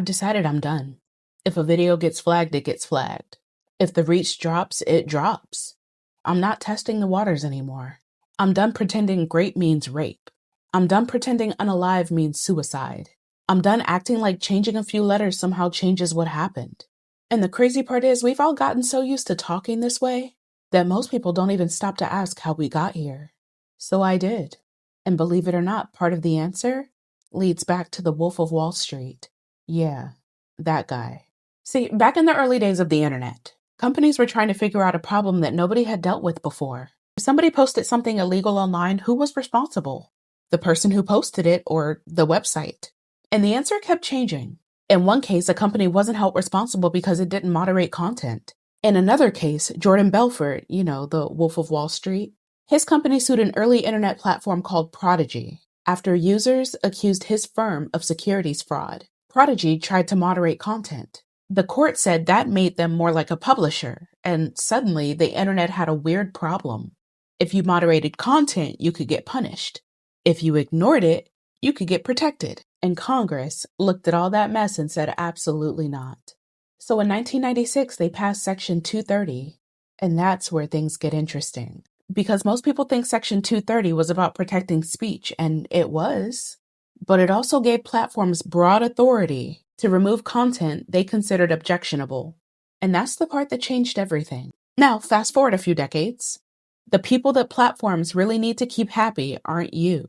I've decided I'm done. If a video gets flagged, it gets flagged. If the reach drops, it drops. I'm not testing the waters anymore. I'm done pretending grape means rape. I'm done pretending unalive means suicide. I'm done acting like changing a few letters somehow changes what happened. And the crazy part is, we've all gotten so used to talking this way that most people don't even stop to ask how we got here. So I did. And believe it or not, part of the answer leads back to the Wolf of Wall Street. Yeah, that guy. See, back in the early days of the internet, companies were trying to figure out a problem that nobody had dealt with before. If somebody posted something illegal online, who was responsible? The person who posted it or the website? And the answer kept changing. In one case, a company wasn't held responsible because it didn't moderate content. In another case, Jordan Belfort, the Wolf of Wall Street, his company sued an early internet platform called Prodigy after users accused his firm of securities fraud. Prodigy tried to moderate content. The court said that made them more like a publisher, and suddenly the internet had a weird problem. If you moderated content, you could get punished. If you ignored it, you could get protected. And Congress looked at all that mess and said absolutely not. So in 1996, they passed Section 230, and that's where things get interesting. Because most people think Section 230 was about protecting speech, and it was. But it also gave platforms broad authority to remove content they considered objectionable. And that's the part that changed everything. Now, fast forward a few decades. The people that platforms really need to keep happy aren't you.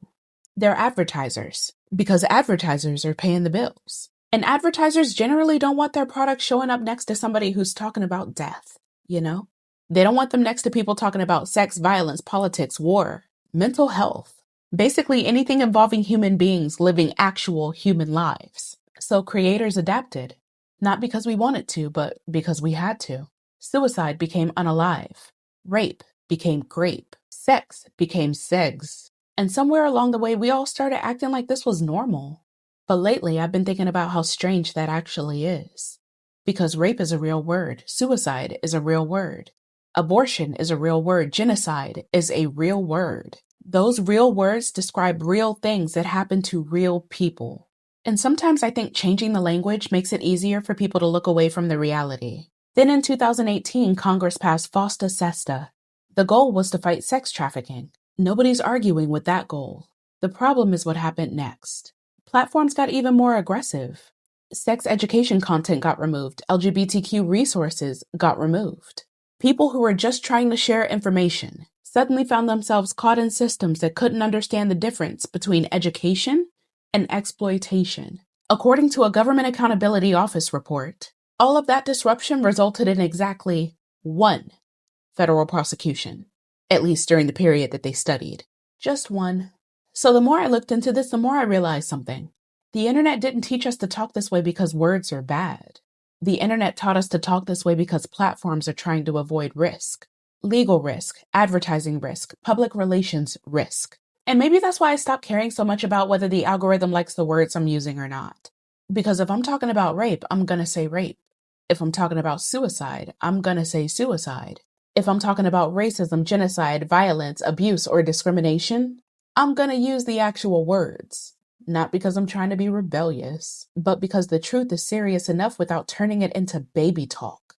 They're advertisers, because advertisers are paying the bills. And advertisers generally don't want their product showing up next to somebody who's talking about death, They don't want them next to people talking about sex, violence, politics, war, mental health. Basically anything involving human beings living actual human lives. So creators adapted, not because we wanted to, but because we had to. Suicide became unalive. Rape became grape. Sex became segs. And somewhere along the way, we all started acting like this was normal. But lately, I've been thinking about how strange that actually is. Because rape is a real word. Suicide is a real word. Abortion is a real word. Genocide is a real word. Those real words describe real things that happen to real people. And sometimes I think changing the language makes it easier for people to look away from the reality. Then in 2018, Congress passed FOSTA SESTA. The goal was to fight sex trafficking. Nobody's arguing with that goal. The problem is what happened next. Platforms got even more aggressive. Sex education content got removed. LGBTQ resources got removed. People who were just trying to share information suddenly found themselves caught in systems that couldn't understand the difference between education and exploitation. According to a Government Accountability Office report, all of that disruption resulted in exactly one federal prosecution, at least during the period that they studied. Just one. So the more I looked into this, the more I realized something. The internet didn't teach us to talk this way because words are bad. The internet taught us to talk this way because platforms are trying to avoid risk. Legal risk, advertising risk, public relations risk. And maybe that's why I stopped caring so much about whether the algorithm likes the words I'm using or not. Because if I'm talking about rape, I'm gonna say rape. If I'm talking about suicide, I'm gonna say suicide. If I'm talking about racism, genocide, violence, abuse, or discrimination, I'm gonna use the actual words. Not because I'm trying to be rebellious, but because the truth is serious enough without turning it into baby talk.